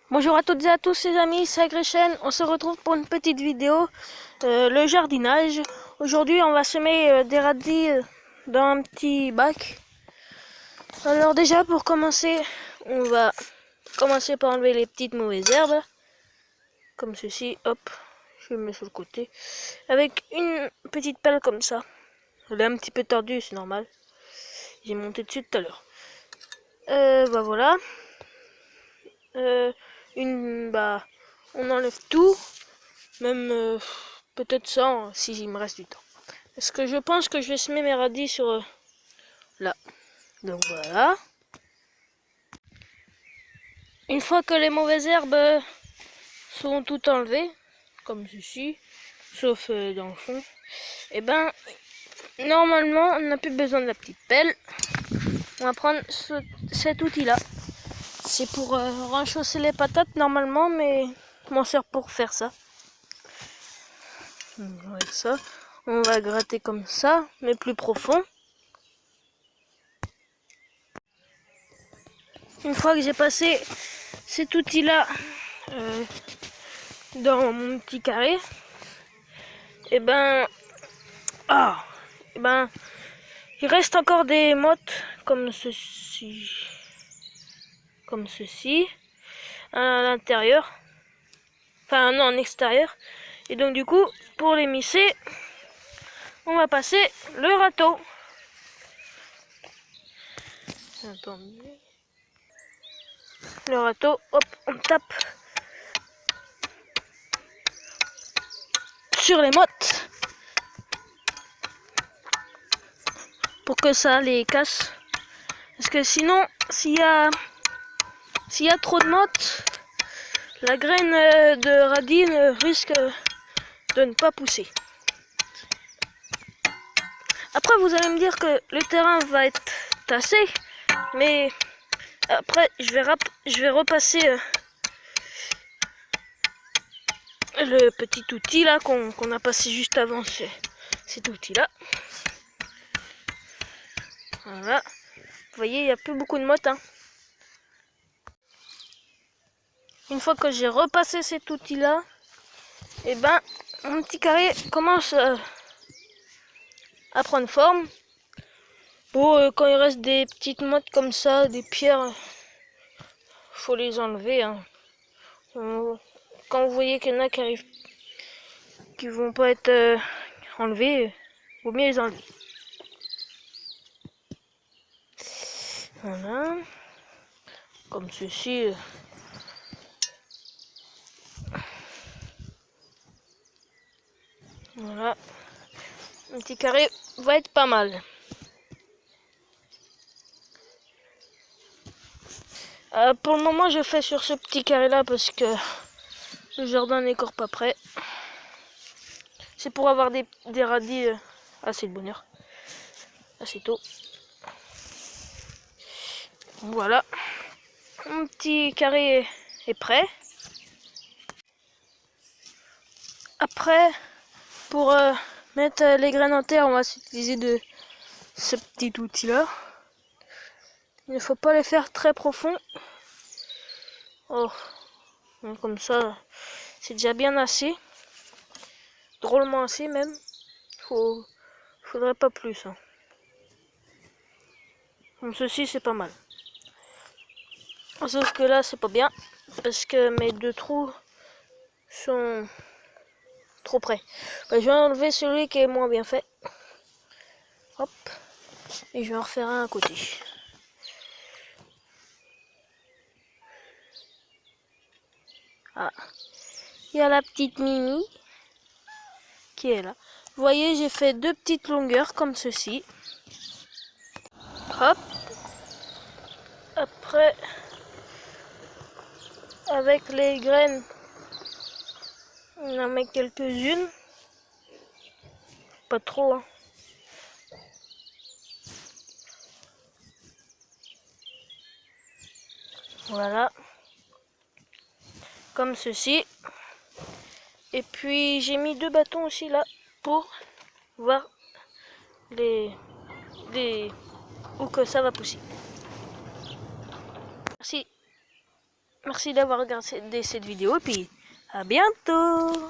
Bonjour à toutes et à tous les amis, c'est Gretchen. On se retrouve pour une petite vidéo, le jardinage. Aujourd'hui on va semer des radis dans un petit bac. Alors déjà pour commencer, on va commencer par enlever les petites mauvaises herbes. Comme ceci, hop, je le mets sur le côté. Avec une petite pelle comme ça. Elle est un petit peu tordue, c'est normal. J'ai monté dessus tout à l'heure. Bah voilà. On enlève tout, même peut-être sans si il me reste du temps. Parce que je pense que je vais semer mes radis sur là. Donc voilà. Une fois que les mauvaises herbes sont toutes enlevées, comme ceci, sauf dans le fond, et ben normalement on n'a plus besoin de la petite pelle. On va prendre cet outil là. C'est pour renchausser les patates normalement, mais je m'en sers pour faire ça. Avec ça, on va gratter comme ça, mais plus profond. Une fois que j'ai passé cet outil là dans mon petit carré, et ben il reste encore des mottes comme ceci à l'intérieur, enfin non, en extérieur. Et donc du coup, pour les misser, on va passer le râteau. Attendez. Le râteau, hop, on tape sur les mottes pour que ça les casse. Parce que sinon, s'il y a trop de mottes, la graine de radis risque de ne pas pousser. Après, vous allez me dire que le terrain va être tassé, mais après, je vais repasser le petit outil là qu'on a passé juste avant cet outil là. Voilà. Vous voyez, il n'y a plus beaucoup de mottes. Hein. Une fois que j'ai repassé cet outil là, et ben mon petit carré commence à prendre forme. Bon, quand il reste des petites mottes comme ça, des pierres, faut les enlever. Hein. Quand vous voyez qu'il y en a qui vont pas être enlevés, vaut mieux les enlever. Voilà. Comme ceci. Voilà. Un petit carré va être pas mal. Pour le moment, je fais sur ce petit carré là parce que le jardin n'est encore pas prêt. C'est pour avoir des radis assez de bonheur. Assez tôt. Voilà. Mon petit carré est prêt. Après, pour mettre les graines en terre, on va s'utiliser de ce petit outil là. Il ne faut pas les faire très profond. Oh, comme ça, c'est déjà bien assez. Drôlement assez même. Faudrait pas plus. Hein. Comme ceci, c'est pas mal. Sauf que là, c'est pas bien. Parce que mes deux trous sont trop près. Je vais enlever celui qui est moins bien fait. Hop. Et je vais en refaire un à côté. Ah. Il y a la petite Mimi qui est là. Vous voyez, j'ai fait deux petites longueurs comme ceci. Hop. Après, avec les graines, on en met quelques-unes. Pas trop, hein. Voilà. Comme ceci. Et puis, j'ai mis deux bâtons aussi là pour voir où que ça va pousser. Merci. Merci d'avoir regardé cette vidéo et puis à bientôt.